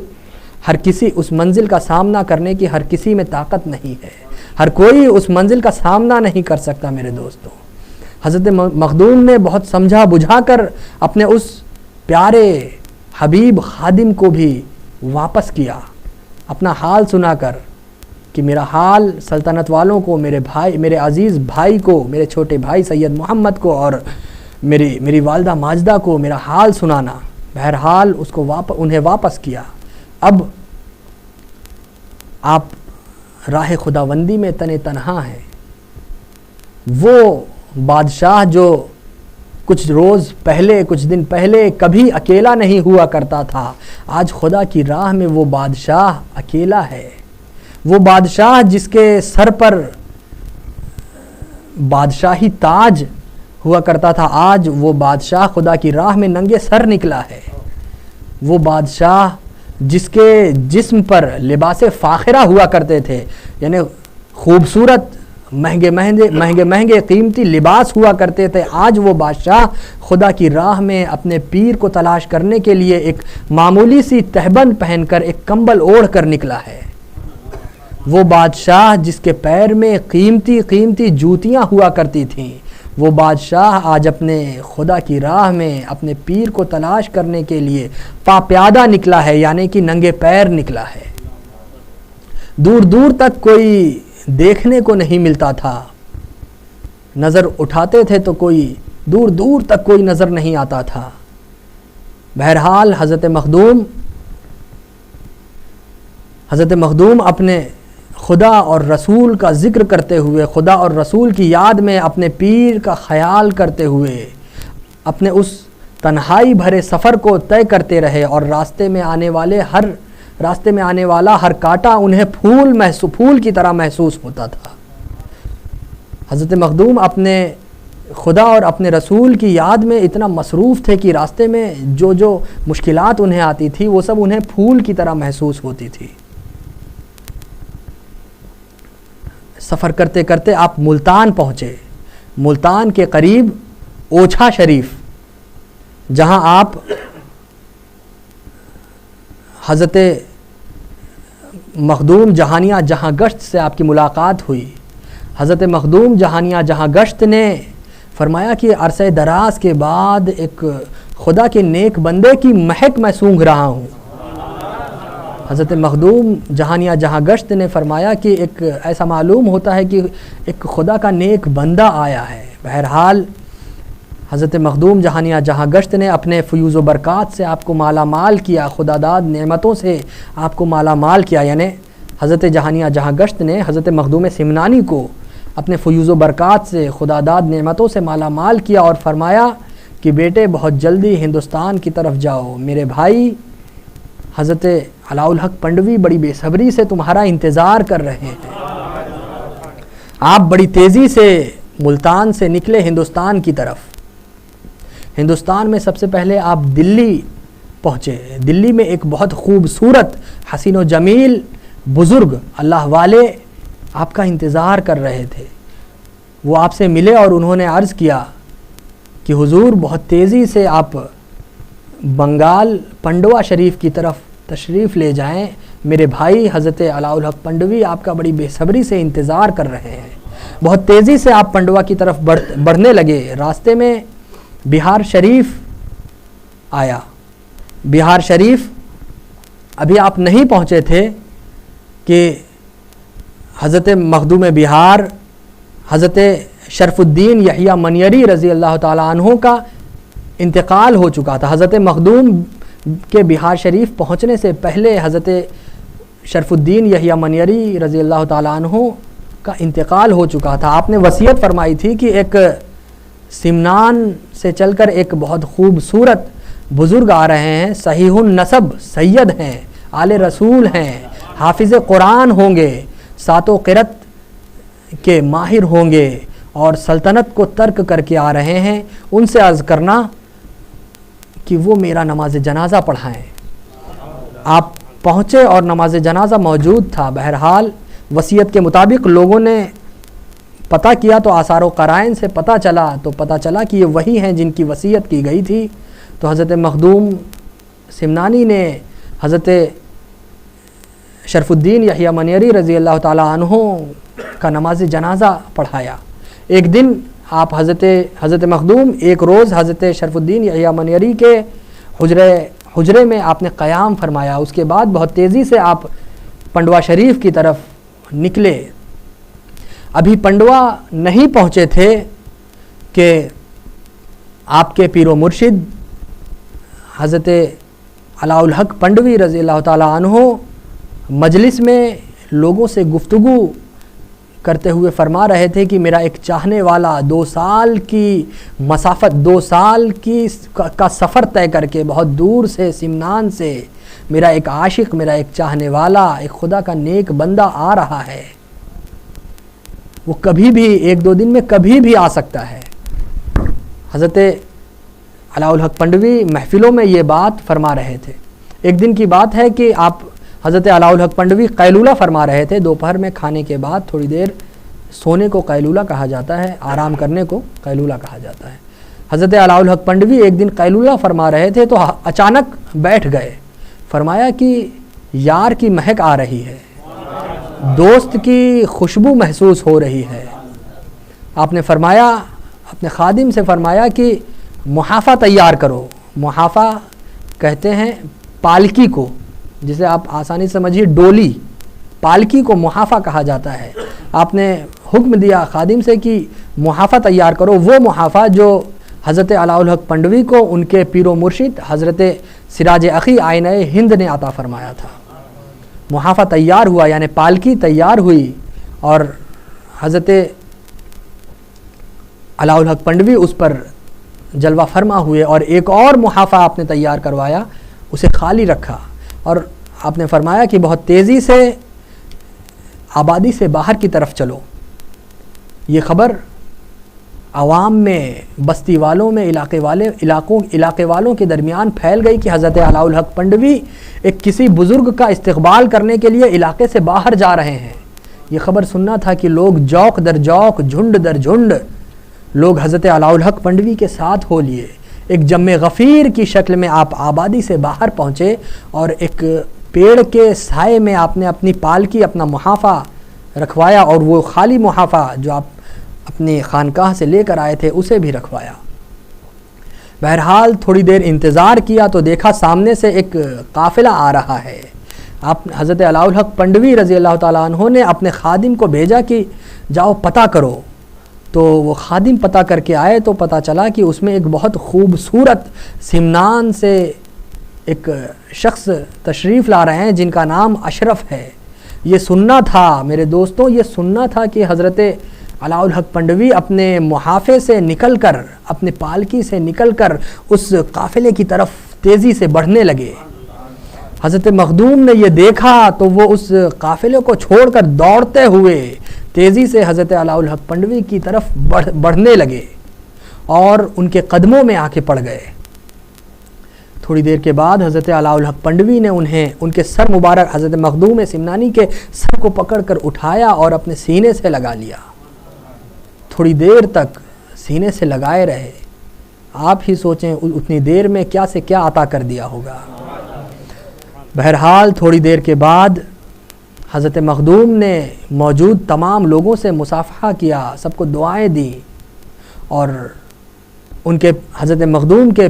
اس منزل کا سامنا کرنے کی ہر کسی میں طاقت نہیں ہے، ہر کوئی اس منزل کا سامنا نہیں کر سکتا میرے دوستوں۔ حضرت مخدوم نے بہت سمجھا بجھا کر اپنے اس پیارے حبیب خادم کو بھی واپس کیا، اپنا حال سنا کر کہ میرا حال سلطنت والوں کو، میرے عزیز بھائی کو، میرے چھوٹے بھائی سید محمد کو اور میری والدہ ماجدہ کو میرا حال سنانا۔ بہرحال اس کو انہیں واپس کیا۔ اب آپ راہ خداوندی میں تنہا ہیں۔ وہ بادشاہ جو کچھ دن پہلے کبھی اکیلا نہیں ہوا کرتا تھا، آج خدا کی راہ میں وہ بادشاہ اکیلا ہے۔ وہ بادشاہ جس کے سر پر بادشاہی تاج ہوا کرتا تھا، آج وہ بادشاہ خدا کی راہ میں ننگے سر نکلا ہے۔ وہ بادشاہ جس کے جسم پر لباس فاخرہ ہوا کرتے تھے، یعنی خوبصورت مہنگے قیمتی لباس ہوا کرتے تھے، آج وہ بادشاہ خدا کی راہ میں اپنے پیر کو تلاش کرنے کے لیے ایک معمولی سی تہبند پہن کر، ایک کمبل اوڑھ کر نکلا ہے۔ وہ بادشاہ جس کے پیر میں قیمتی جوتیاں ہوا کرتی تھیں، وہ بادشاہ آج اپنے خدا کی راہ میں اپنے پیر کو تلاش کرنے کے لیے پاپیادہ نکلا ہے، یعنی کہ ننگے پیر نکلا ہے۔ دور تک کوئی دیکھنے کو نہیں ملتا تھا، نظر اٹھاتے تھے تو کوئی دور تک کوئی نظر نہیں آتا تھا۔ بہرحال حضرت مخدوم اپنے خدا اور رسول کا ذکر کرتے ہوئے، خدا اور رسول کی یاد میں اپنے پیر کا خیال کرتے ہوئے اپنے اس تنہائی بھرے سفر کو طے کرتے رہے، اور راستے میں آنے والا ہر کانٹا انہیں پھول کی طرح محسوس ہوتا تھا۔ حضرت مخدوم اپنے خدا اور اپنے رسول کی یاد میں اتنا مصروف تھے کہ راستے میں جو مشکلات انہیں آتی تھی وہ سب انہیں پھول کی طرح محسوس ہوتی تھی۔ سفر کرتے کرتے آپ ملتان پہنچے۔ ملتان کے قریب اوچھا شریف، جہاں آپ حضرت مخدوم جہانیہ جہاں گشت سے آپ کی ملاقات ہوئی۔ حضرت مخدوم جہانیہ جہاں گشت نے فرمایا کہ عرصہ دراز کے بعد ایک خدا کے نیک بندے کی مہک میں سونگھ رہا ہوں۔ حضرت مخدوم جہانیہ جہاں گشت نے فرمایا کہ ایک ایسا معلوم ہوتا ہے کہ ایک خدا کا نیک بندہ آیا ہے۔ بہرحال حضرت مخدوم جہانیہ جہاں گشت نے اپنے فیوز و برکات سے آپ کو مالا مال کیا، خدا داد نعمتوں سے آپ کو مالا مال کیا، یعنی حضرت جہانیہ جہاں گشت نے حضرت مخدوم سمنانی کو اپنے فیوز و برکات سے، خدا داد نعمتوں سے مالا مال کیا، اور فرمایا کہ بیٹے بہت جلدی ہندوستان کی طرف جاؤ، میرے بھائی حضرت علاء الحق پنڈوی بڑی بے صبری سے تمہارا انتظار کر رہے ہیں۔ آپ بڑی تیزی سے ملتان سے نکلے ہندوستان کی طرف۔ ہندوستان میں سب سے پہلے آپ دلی پہنچے۔ دلی میں ایک بہت خوبصورت حسین و جمیل بزرگ اللہ والے آپ کا انتظار کر رہے تھے۔ وہ آپ سے ملے اور انہوں نے عرض کیا کہ حضور بہت تیزی سے آپ بنگال پنڈوا شریف کی طرف تشریف لے جائیں، میرے بھائی حضرت علاء الحق پنڈوی آپ کا بڑی بے صبری سے انتظار کر رہے ہیں۔ بہت تیزی سے آپ پنڈوا کی طرف بڑھنے لگے۔ راستے میں بہار شریف آیا۔ بہار شریف ابھی آپ نہیں پہنچے تھے کہ حضرت مخدوم بہار حضرت شرف الدین یحییٰ منیری رضی اللہ تعالیٰ عنہ کا انتقال ہو چکا تھا۔ حضرت مخدوم کے بہار شریف پہنچنے سے پہلے حضرت شرف الدین یحییٰ منیری رضی اللہ تعالیٰ عنہ کا انتقال ہو چکا تھا۔ آپ نے وصیت فرمائی تھی کہ ایک سمنان سے چل کر ایک بہت خوبصورت بزرگ آ رہے ہیں، صحیح النسب سید ہیں، آل رسول ہیں، حافظ قرآن ہوں گے، ساتوں قرت کے ماہر ہوں گے اور سلطنت کو ترک کر کے آ رہے ہیں، ان سے عرض کرنا کہ وہ میرا نماز جنازہ پڑھائیں۔ آپ پہنچے اور نماز جنازہ موجود تھا۔ بہرحال وصیت کے مطابق لوگوں نے پتہ کیا تو آثار و قرائن سے پتہ چلا کہ یہ وہی ہیں جن کی وصیت کی گئی تھی۔ تو حضرت مخدوم سمنانی نے حضرت شرف الدین یحییٰ منیری رضی اللہ تعالیٰ عنہ کا نماز جنازہ پڑھایا۔ ایک دن آپ حضرت مخدوم ایک روز حضرت شرف الدین یحییٰ منیری کے حجرے میں آپ نے قیام فرمایا۔ اس کے بعد بہت تیزی سے آپ پنڈوا شریف کی طرف نکلے۔ ابھی پنڈوا نہیں پہنچے تھے کہ آپ کے پیر و مرشد حضرت علاء الحق پنڈوی رضی اللہ تعالیٰ عنہ مجلس میں لوگوں سے گفتگو کرتے ہوئے فرما رہے تھے کہ میرا ایک چاہنے والا 2 سال کی مسافت 2 سال کا سفر طے کر کے بہت دور سے سمنان سے میرا ایک عاشق، میرا ایک چاہنے والا، ایک خدا کا نیک بندہ آ رہا ہے۔ وہ کبھی بھی 1-2 دن میں کبھی بھی آ سکتا ہے۔ حضرت علاء الحق پنڈوی محفلوں میں یہ بات فرما رہے تھے۔ ایک دن کی بات ہے کہ آپ حضرت علاء الحق پنڈوی قیلولہ فرما رہے تھے۔ دوپہر میں کھانے کے بعد تھوڑی دیر سونے کو قیلولہ کہا جاتا ہے، آرام کرنے کو قیلولہ کہا جاتا ہے۔ حضرت علاء الحق پنڈوی ایک دن قیلولہ فرما رہے تھے تو اچانک بیٹھ گئے۔ فرمایا کہ یار کی مہک آ رہی ہے، دوست کی خوشبو محسوس ہو رہی ہے۔ آپ نے فرمایا، اپنے خادم سے فرمایا کہ محافہ تیار کرو۔ محافہ کہتے ہیں پالکی کو، جسے آپ آسانی سمجھیے ڈولی، پالکی کو محافہ کہا جاتا ہے۔ آپ نے حکم دیا خادم سے کہ محافہ تیار کرو، وہ محافہ جو حضرت علاء الحق پنڈوی کو ان کے پیر و مرشد حضرت سراج اخی آئینہ ہند نے عطا فرمایا تھا۔ محافہ تیار ہوا، یعنی پالکی تیار ہوئی اور حضرت علاء الحق پنڈوی اس پر جلوہ فرما ہوئے، اور ایک اور محافہ آپ نے تیار کروایا، اسے خالی رکھا اور آپ نے فرمایا کہ بہت تیزی سے آبادی سے باہر کی طرف چلو۔ یہ خبر عوام میں، بستی والوں میں، علاقے والوں کے درمیان پھیل گئی کہ حضرت علاء الحق پنڈوی ایک کسی بزرگ کا استقبال کرنے کے لیے علاقے سے باہر جا رہے ہیں۔ یہ خبر سننا تھا کہ لوگ جوق در جوق، جھنڈ در جھنڈ لوگ حضرت علاء الحق پنڈوی کے ساتھ ہو لیے۔ ایک جم غفیر کی شکل میں آپ آبادی سے باہر پہنچے اور ایک پیڑ کے سائے میں آپ نے اپنی پالکی، اپنا محافہ رکھوایا، اور وہ خالی محافہ جو آپ اپنی خانقاہ سے لے کر آئے تھے اسے بھی رکھوایا۔ بہرحال تھوڑی دیر انتظار کیا تو دیکھا سامنے سے ایک قافلہ آ رہا ہے۔ آپ حضرت علاء الحق پنڈوی رضی اللہ تعالیٰ عنہ نے اپنے خادم کو بھیجا کہ جاؤ پتہ کرو۔ تو وہ خادم پتہ کر کے آئے تو پتہ چلا کہ اس میں ایک بہت خوبصورت سمنان سے ایک شخص تشریف لا رہے ہیں جن کا نام اشرف ہے۔ یہ سننا تھا میرے دوستوں، یہ سننا تھا کہ حضرت علاء الحق پنڈوی اپنے محافے سے نکل کر، اپنے پالکی سے نکل کر اس قافلے کی طرف تیزی سے بڑھنے لگے۔ حضرت مخدوم نے یہ دیکھا تو وہ اس قافلے کو چھوڑ کر دوڑتے ہوئے تیزی سے حضرت علاء الحق پنڈوی کی طرف بڑھنے لگے اور ان کے قدموں میں آ کے پڑ گئے۔ تھوڑی دیر کے بعد حضرت علاء الحق پنڈوی نے ان کے سر مبارک حضرت مخدوم سمنانی کے سر کو پکڑ کر اٹھایا اور اپنے سینے سے لگا لیا۔ تھوڑی دیر تک سینے سے لگائے رہے۔ آپ ہی سوچیں اتنی دیر میں کیا سے کیا عطا کر دیا ہوگا۔ بہرحال تھوڑی دیر کے بعد حضرت مخدوم نے موجود تمام لوگوں سے مصافحہ کیا، سب کو دعائیں دیں، اور ان کے حضرت مخدوم کے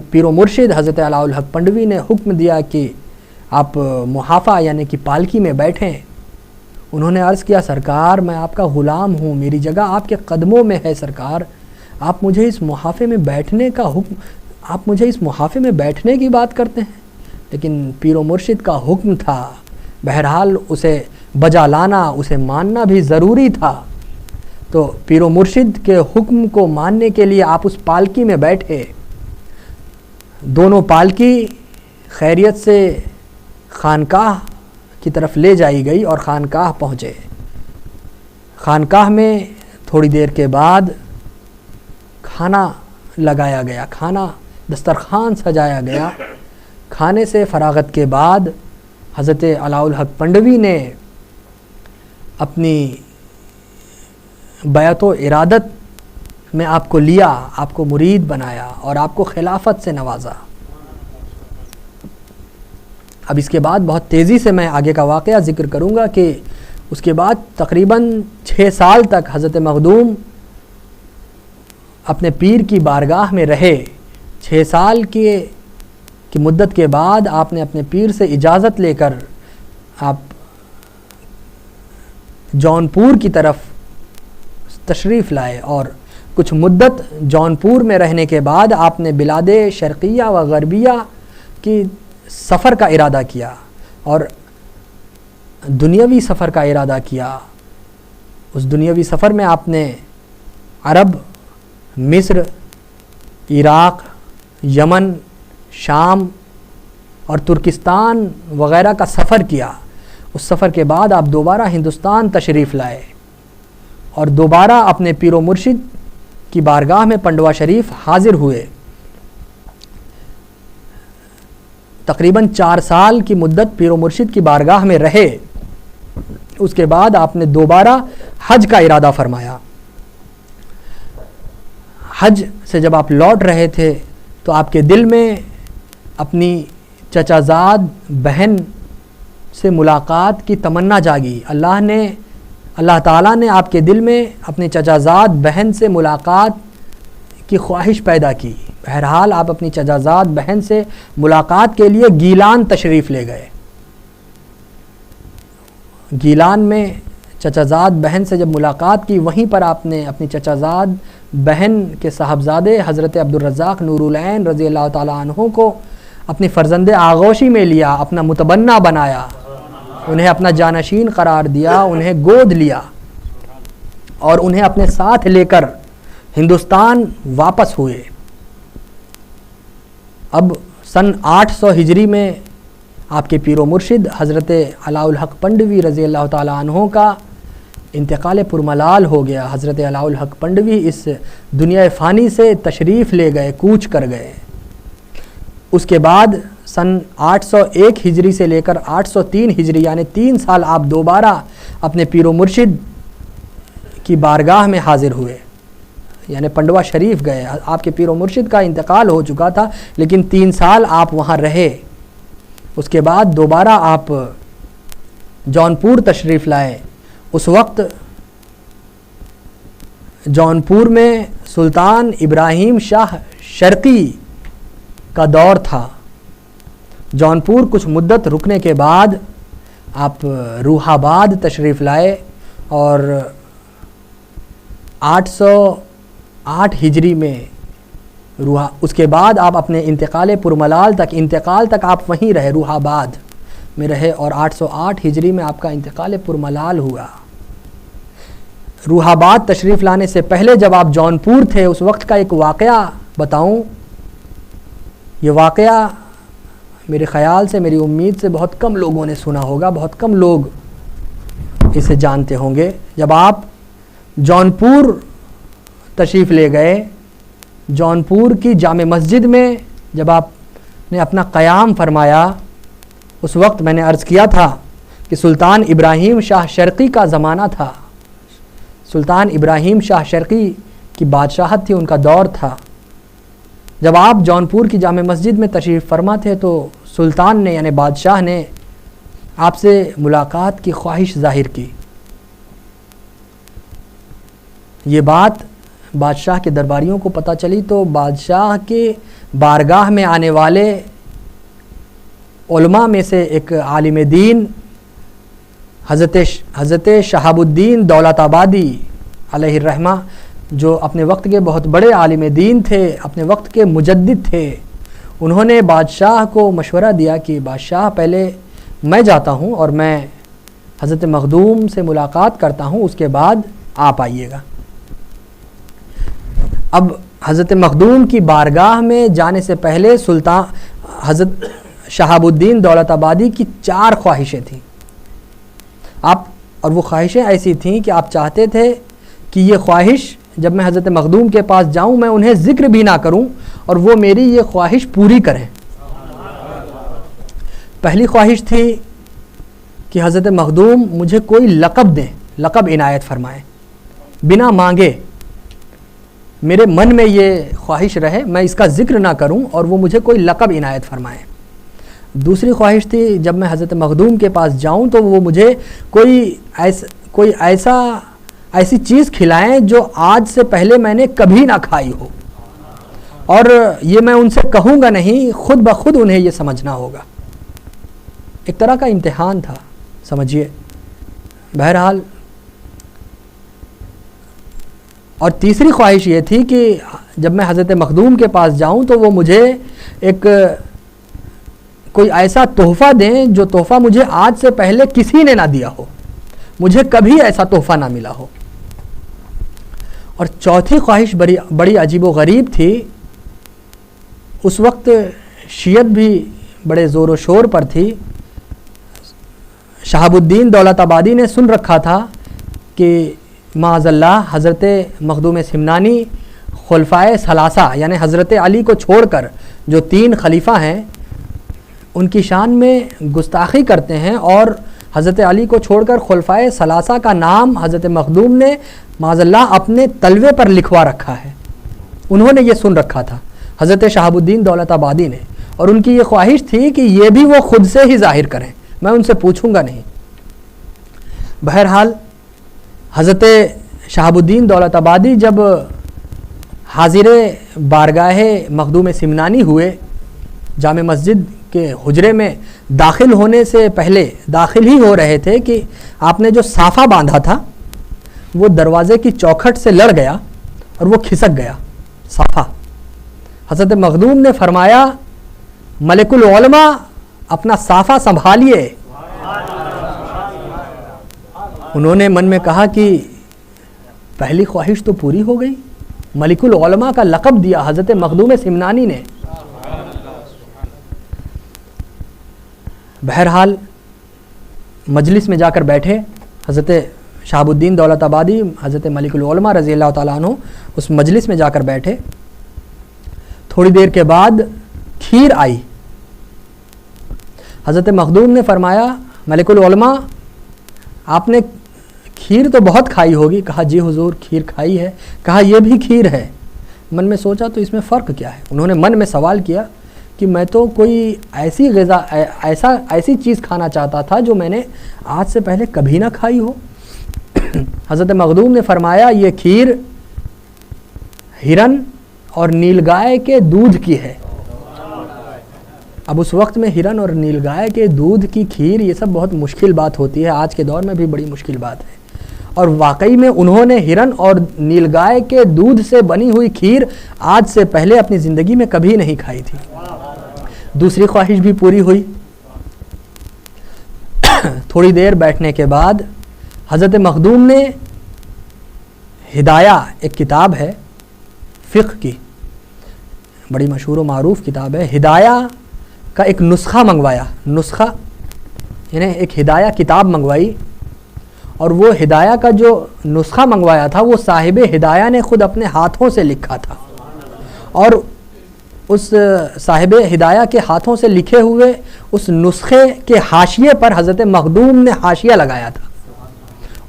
پیر و مرشد حضرت علاء الحق پنڈوی نے حکم دیا کہ آپ محافہ یعنی کہ پالکی میں بیٹھیں۔ انہوں نے عرض کیا سرکار میں آپ کا غلام ہوں، میری جگہ آپ کے قدموں میں ہے سرکار، آپ مجھے اس محافے میں بیٹھنے کا حکم، آپ مجھے اس محافے میں بیٹھنے کی بات کرتے ہیں۔ لیکن پیر و مرشد کا حکم تھا، بہرحال اسے بجا لانا، اسے ماننا بھی ضروری تھا۔ تو پیر و مرشد کے حکم کو ماننے کے لیے آپ اس پالکی میں بیٹھے۔ دونوں پالکی خیریت سے خانقاہ کی طرف لے جائی گئی اور خانقاہ پہنچے. خانقاہ میں تھوڑی دیر کے بعد کھانا لگایا گیا، کھانا دسترخوان سجایا گیا. کھانے سے فراغت کے بعد حضرت علاء الحق پنڈوی نے اپنی بیعت و ارادت میں آپ کو لیا، آپ کو مرید بنایا اور آپ کو خلافت سے نوازا. اب اس کے بعد بہت تیزی سے میں آگے کا واقعہ ذکر کروں گا کہ اس کے بعد تقریباً 6 سال تک حضرت مخدوم اپنے پیر کی بارگاہ میں رہے. 6 سال کی مدت کے بعد آپ نے اپنے پیر سے اجازت لے کر آپ جونپور کی طرف تشریف لائے اور کچھ مدت جونپور میں رہنے کے بعد آپ نے بلاد شرقیہ و غربیہ کی سفر کا ارادہ کیا اور دنیاوی سفر کا ارادہ کیا. اس دنیاوی سفر میں آپ نے عرب، مصر، عراق، یمن، شام اور ترکستان وغیرہ کا سفر کیا. اس سفر کے بعد آپ دوبارہ ہندوستان تشریف لائے اور دوبارہ اپنے پیر و مرشد کی بارگاہ میں پنڈوا شریف حاضر ہوئے. تقریباً 4 سال کی مدت پیر و مرشد کی بارگاہ میں رہے. اس کے بعد آپ نے دوبارہ حج کا ارادہ فرمایا. حج سے جب آپ لوٹ رہے تھے تو آپ کے دل میں اپنی چچا زاد بہن سے ملاقات کی تمنا جاگی. اللہ تعالیٰ نے آپ کے دل میں اپنی چچا زاد بہن سے ملاقات کی خواہش پیدا کی. بہرحال آپ اپنی چچا زاد بہن سے ملاقات کے لیے گیلان تشریف لے گئے. گیلان میں چچا زاد بہن سے جب ملاقات کی، وہیں پر آپ نے اپنی چچا زاد بہن کے صاحبزادے حضرت عبدالرزاق نور العین رضی اللہ تعالیٰ عنہ کو اپنی فرزند آغوشی میں لیا، اپنا متبنہ بنایا، انہیں اپنا جانشین قرار دیا، انہیں گود لیا اور انہیں اپنے ساتھ لے کر ہندوستان واپس ہوئے. اب سن 800 ہجری میں آپ کے پیر و مرشد حضرت علاء الحق پنڈوی رضی اللہ تعالیٰ عنہ کا انتقال پرملال ہو گیا. حضرت علاء الحق پنڈوی اس دنیا فانی سے تشریف لے گئے، کوچ کر گئے. اس کے بعد سن 801 ہجری سے لے کر 803 ہجری یعنی 3 سال آپ دوبارہ اپنے پیر و مرشد کی بارگاہ میں حاضر ہوئے، یعنی پنڈوا شریف گئے. آپ کے پیر و مرشد کا انتقال ہو چکا تھا لیکن 3 سال آپ وہاں رہے. اس کے بعد دوبارہ آپ جونپور تشریف لائے. اس وقت جونپور میں سلطان ابراہیم شاہ شرقی کا دور تھا. جونپور کچھ مدت رکنے کے بعد آپ روح آباد تشریف لائے اور 808 ہجری میں اس کے بعد آپ اپنے انتقال تک آپ وہیں رہے، روح آباد میں رہے اور 808 ہجری میں آپ کا انتقال پرملال ہوا. روح آباد تشریف لانے سے پہلے جب آپ جونپور تھے اس وقت کا ایک واقعہ بتاؤں. یہ واقعہ میرے خیال سے، میری امید سے بہت کم لوگوں نے سنا ہوگا، بہت کم لوگ اسے جانتے ہوں گے. جب آپ جونپور تشریف لے گئے، جونپور کی جامع مسجد میں جب آپ نے اپنا قیام فرمایا، اس وقت میں نے عرض کیا تھا کہ سلطان ابراہیم شاہ شرقی کا زمانہ تھا. سلطان ابراہیم شاہ شرقی کی بادشاہت تھی، ان کا دور تھا. جب آپ جونپور کی جامع مسجد میں تشریف فرما تھے تو سلطان نے یعنی بادشاہ نے آپ سے ملاقات کی خواہش ظاہر کی. یہ بات بادشاہ کے درباریوں کو پتہ چلی تو بادشاہ کے بارگاہ میں آنے والے علماء میں سے ایک عالم دین حضرت شہاب الدین دولت آبادی علیہ الرحمہ، جو اپنے وقت کے بہت بڑے عالم دین تھے، اپنے وقت کے مجدد تھے، انہوں نے بادشاہ کو مشورہ دیا کہ بادشاہ پہلے میں جاتا ہوں اور میں حضرت مخدوم سے ملاقات کرتا ہوں، اس کے بعد آپ آئیے گا. اب حضرت مخدوم کی بارگاہ میں جانے سے پہلے سلطان حضرت شہاب الدین دولت آبادی کی 4 خواہشیں تھیں. آپ اور وہ خواہشیں ایسی تھیں کہ آپ چاہتے تھے کہ یہ خواہش جب میں حضرت مخدوم کے پاس جاؤں میں انہیں ذکر بھی نہ کروں اور وہ میری یہ خواہش پوری کریں۔ پہلی خواہش تھی کہ حضرت مخدوم مجھے کوئی لقب دیں، لقب عنایت فرمائیں بنا مانگے، میرے من میں یہ خواہش رہے میں اس کا ذکر نہ کروں اور وہ مجھے کوئی لقب عنایت فرمائیں۔ دوسری خواہش تھی جب میں حضرت مخدوم کے پاس جاؤں تو وہ مجھے کوئی ایسی چیز کھلائیں جو آج سے پہلے میں نے کبھی نہ کھائی ہو، اور یہ میں ان سے کہوں گا نہیں، خود بخود انہیں یہ سمجھنا ہوگا۔ ایک طرح کا امتحان تھا سمجھیے۔ بہرحال اور تیسری خواہش یہ تھی کہ جب میں حضرت مخدوم کے پاس جاؤں تو وہ مجھے کوئی ایسا تحفہ دیں جو تحفہ مجھے آج سے پہلے کسی نے نہ دیا ہو، مجھے کبھی ایسا تحفہ نہ ملا ہو۔ اور چوتھی خواہش بڑی عجیب و غریب تھی۔ اس وقت شیعت بھی بڑے زور و شور پر تھی۔ شہاب الدین دولت آبادی نے سن رکھا تھا کہ معاذ اللہ حضرت مخدوم سمنانی خلفائے ثلاثہ یعنی حضرت علی کو چھوڑ کر جو 3 خلیفہ ہیں ان کی شان میں گستاخی کرتے ہیں، اور حضرت علی کو چھوڑ کر خلفائے ثلاثہ کا نام حضرت مخدوم نے معاذ اللہ اپنے تلوے پر لکھوا رکھا ہے۔ انہوں نے یہ سن رکھا تھا حضرت شہاب الدین دولت آبادی نے، اور ان کی یہ خواہش تھی کہ یہ بھی وہ خود سے ہی ظاہر کریں، میں ان سے پوچھوں گا نہیں۔ بہرحال حضرت شہاب الدین دولت آبادی جب حاضر بارگاہ مخدوم سمنانی ہوئے، جامع مسجد کے حجرے میں داخل ہونے سے پہلے داخل ہی ہو رہے تھے کہ آپ نے جو صافہ باندھا تھا وہ دروازے کی چوکھٹ سے لڑ گیا اور وہ کھسک گیا صافہ۔ حضرت مخدوم نے فرمایا ملک العلماء اپنا صافہ سنبھالیے۔ انہوں نے من میں کہا کہ پہلی خواہش تو پوری ہو گئی، ملک العلماء کا لقب دیا حضرت مخدوم سمنانی نے۔ بہرحال مجلس میں جا کر بیٹھے حضرت شہاب الدین دولت آبادی، حضرت ملک العلماء رضی اللہ تعالیٰ عنہ اس مجلس میں جا کر بیٹھے۔ تھوڑی دیر کے بعد کھیر آئی۔ حضرت مخدوم نے فرمایا ملک العلماء آپ نے کھیر تو بہت کھائی ہوگی۔ کہا جی حضور کھیر کھائی ہے۔ کہا یہ بھی کھیر ہے۔ من میں سوچا تو اس میں فرق کیا ہے؟ انہوں نے من میں سوال کیا کہ میں تو کوئی ایسی غذا ایسی چیز کھانا چاہتا تھا جو میں نے آج سے پہلے کبھی نہ کھائی ہو۔ حضرت مخدوم نے فرمایا یہ کھیر ہرن اور نیل گائے کے دودھ کی ہے۔ اب اس وقت میں ہرن اور نیل گائے کے دودھ کی کھیر یہ سب بہت مشکل بات ہوتی ہے، آج کے دور میں بھی بڑی مشکل بات ہے، اور واقعی میں انہوں نے ہرن اور نیل گائے کے دودھ سے بنی ہوئی کھیر آج سے پہلے اپنی زندگی میں کبھی نہیں کھائی تھی۔ دوسری خواہش بھی پوری ہوئی۔ تھوڑی دیر بیٹھنے کے بعد حضرت مخدوم نے ہدایہ ایک کتاب ہے فقہ کی، بڑی مشہور و معروف کتاب ہے، ہدایہ کا ایک نسخہ منگوایا۔ نسخہ یعنی ایک ہدایہ کتاب منگوائی، اور وہ ہدایہ کا جو نسخہ منگوایا تھا وہ صاحب ہدایہ نے خود اپنے ہاتھوں سے لکھا تھا، اور اس صاحب ہدایہ کے ہاتھوں سے لکھے ہوئے اس نسخے کے حاشیے پر حضرت مخدوم نے حاشیہ لگایا تھا۔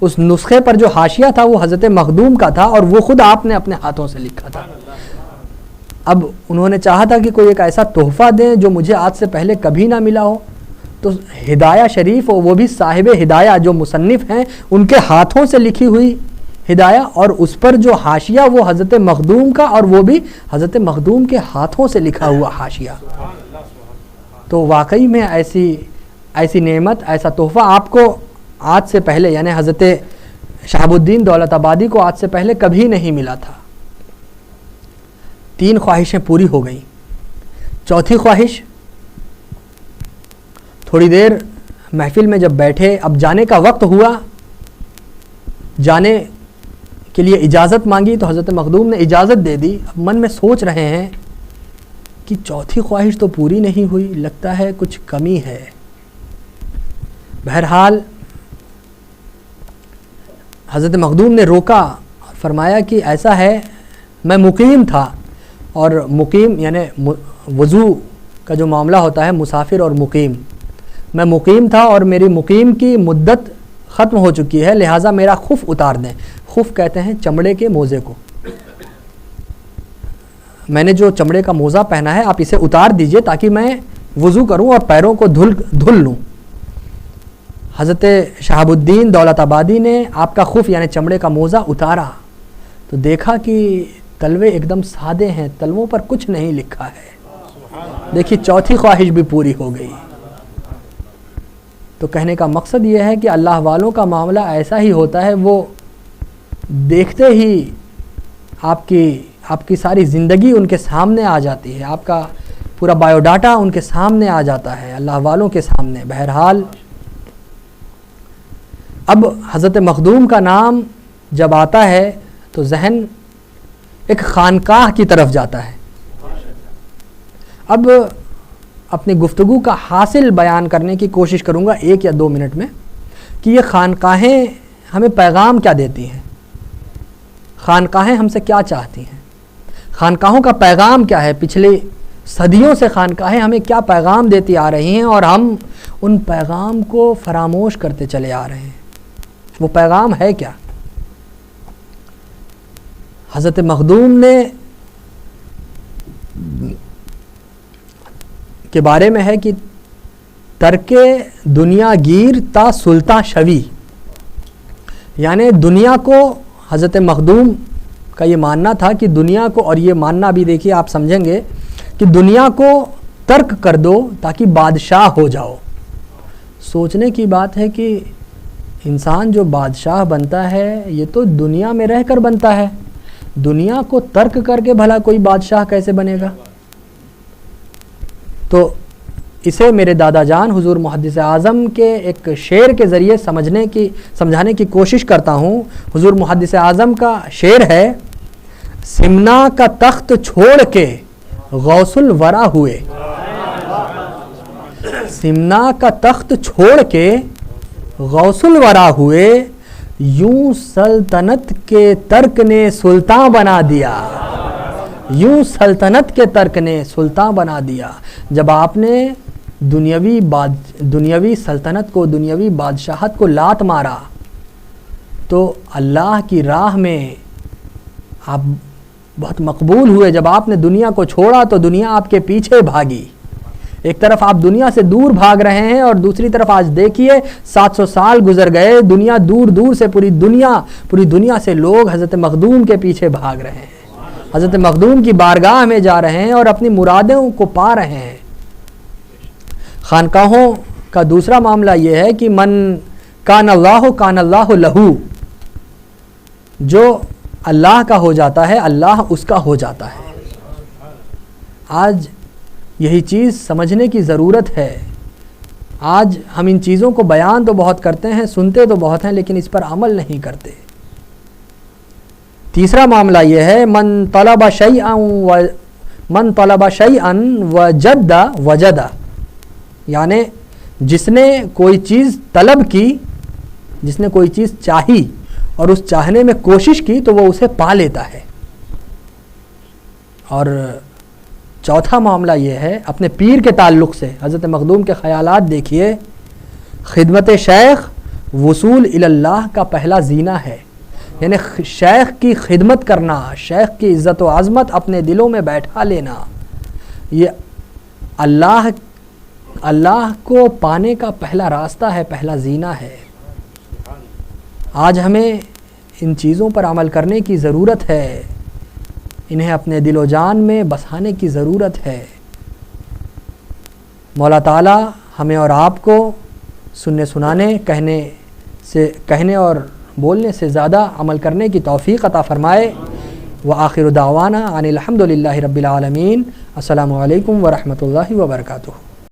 اس نسخے پر جو حاشیہ تھا وہ حضرت مخدوم کا تھا، اور وہ خود آپ نے اپنے ہاتھوں سے لکھا تھا۔ اب انہوں نے چاہا تھا کہ کوئی ایک ایسا تحفہ دیں جو مجھے آج سے پہلے کبھی نہ ملا ہو، تو ہدایہ شریف وہ بھی صاحب ہدایہ جو مصنف ہیں ان کے ہاتھوں سے لکھی ہوئی ہدایہ، اور اس پر جو حاشیہ وہ حضرت مخدوم کا، اور وہ بھی حضرت مخدوم کے ہاتھوں سے لکھا ہوا حاشیہ۔ تو واقعی میں ایسی نعمت، ایسا تحفہ آپ کو آج سے پہلے یعنی حضرت شہاب الدین دولت آبادی کو آج سے پہلے کبھی نہیں ملا تھا۔ 3 خواہشیں پوری ہو گئیں۔ چوتھی خواہش، تھوڑی دیر محفل میں جب بیٹھے، اب جانے کا وقت ہوا، جانے کے لیے اجازت مانگی تو حضرت مخدوم نے اجازت دے دی۔ اب من میں سوچ رہے ہیں کہ چوتھی خواہش تو پوری نہیں ہوئی، لگتا ہے کچھ کمی ہے۔ بہرحال حضرت مخدوم نے روکا اور فرمایا کہ ایسا ہے میں مقیم تھا، اور مقیم یعنی وضو کا جو معاملہ ہوتا ہے مسافر اور مقیم، میں مقیم تھا اور میری مقیم کی مدت ختم ہو چکی ہے، لہٰذا میرا خف اتار دیں۔ خف کہتے ہیں چمڑے کے موزے کو، میں نے جو چمڑے کا موزہ پہنا ہے آپ اسے اتار دیجئے تاکہ میں وضو کروں اور پیروں کو دھل لوں۔ حضرت شہاب الدین دولت آبادی نے آپ کا خف یعنی چمڑے کا موزہ اتارا تو دیکھا کہ تلوے ایک دم سادے ہیں، تلووں پر کچھ نہیں لکھا ہے۔ دیکھیے چوتھی خواہش بھی پوری ہو گئی۔ تو کہنے کا مقصد یہ ہے کہ اللہ والوں کا معاملہ ایسا ہی ہوتا ہے، وہ دیکھتے ہی آپ کی ساری زندگی ان کے سامنے آ جاتی ہے، آپ کا پورا بایو ڈاٹا ان کے سامنے آ جاتا ہے، اللہ والوں کے سامنے۔ بہرحال اب حضرت مخدوم کا نام جب آتا ہے تو ذہن ایک خانقاہ کی طرف جاتا ہے۔ اب اپنی گفتگو کا حاصل بیان کرنے کی کوشش کروں گا 1 یا 2 منٹ میں کہ یہ خانقاہیں ہمیں پیغام کیا دیتی ہیں، خانقاہیں ہم سے کیا چاہتی ہیں، خانقاہوں کا پیغام کیا ہے، پچھلے صدیوں سے خانقاہیں ہمیں کیا پیغام دیتی آ رہی ہیں اور ہم ان پیغام کو فراموش کرتے چلے آ رہے ہیں۔ وہ پیغام ہے کیا؟ حضرت مخدوم نے کے بارے میں ہے کہ ترک دنیا گیر تا سلطان شوی، یعنی دنیا کو حضرت مخدوم کا یہ ماننا تھا کہ دنیا کو، اور یہ ماننا بھی دیکھیے آپ سمجھیں گے کہ دنیا کو ترک کر دو تاکہ بادشاہ ہو جاؤ۔ سوچنے کی بات ہے کہ انسان جو بادشاہ بنتا ہے یہ تو دنیا میں رہ کر بنتا ہے، دنیا کو ترک کر کے بھلا کوئی بادشاہ کیسے بنے گا؟ تو اسے میرے دادا جان حضور محدث اعظم کے ایک شعر کے ذریعے سمجھانے کی کوشش کرتا ہوں۔ حضور محدث اعظم کا شعر ہے، سمنا کا تخت چھوڑ کے غوث الورا ہوئے، سمنا کا تخت چھوڑ کے غوث الورا ہوئے، یوں سلطنت کے ترک نے سلطان بنا دیا، یوں سلطنت کے ترک نے سلطان بنا دیا۔ جب آپ نے دنیاوی سلطنت کو، دنیاوی بادشاہت کو لات مارا تو اللہ کی راہ میں آپ بہت مقبول ہوئے۔ جب آپ نے دنیا کو چھوڑا تو دنیا آپ کے پیچھے بھاگی۔ ایک طرف آپ دنیا سے دور بھاگ رہے ہیں اور دوسری طرف آج دیکھیے 700 سال گزر گئے، دنیا دور دور سے پوری دنیا سے لوگ حضرت مخدوم کے پیچھے بھاگ رہے ہیں، حضرت مخدوم کی بارگاہ میں جا رہے ہیں اور اپنی مرادوں کو پا رہے ہیں۔ خانقاہوں کا دوسرا معاملہ یہ ہے کہ من کان اللہ لہو، جو اللہ کا ہو جاتا ہے اللہ اس کا ہو جاتا ہے۔ آج یہی چیز سمجھنے کی ضرورت ہے۔ آج ہم ان چیزوں کو بیان تو بہت کرتے ہیں، سنتے تو بہت ہیں، لیکن اس پر عمل نہیں کرتے۔ تیسرا معاملہ یہ ہے، من طلب شیئا وجد وجد، یعنی جس نے کوئی چیز طلب کی، جس نے کوئی چیز چاہی اور اس چاہنے میں کوشش کی تو وہ اسے پا لیتا ہے۔ اور چوتھا معاملہ یہ ہے اپنے پیر کے تعلق سے، حضرت مخدوم کے خیالات دیکھیے، خدمت شیخ وصول اللہ کا پہلا زینہ ہے، یعنی شیخ کی خدمت کرنا، شیخ کی عزت و عظمت اپنے دلوں میں بیٹھا لینا، یہ اللہ کو پانے کا پہلا راستہ ہے، پہلا زینہ ہے۔ آج ہمیں ان چیزوں پر عمل کرنے کی ضرورت ہے، انہیں اپنے دل و جان میں بسانے کی ضرورت ہے۔ مولا تعالیٰ ہمیں اور آپ کو سننے سنانے، کہنے اور بولنے سے زیادہ عمل کرنے کی توفیق عطا فرمائے۔ وآخر دعوانا ان الحمد للہ رب العالمین۔ السلام علیکم ورحمۃ اللہ وبرکاتہ۔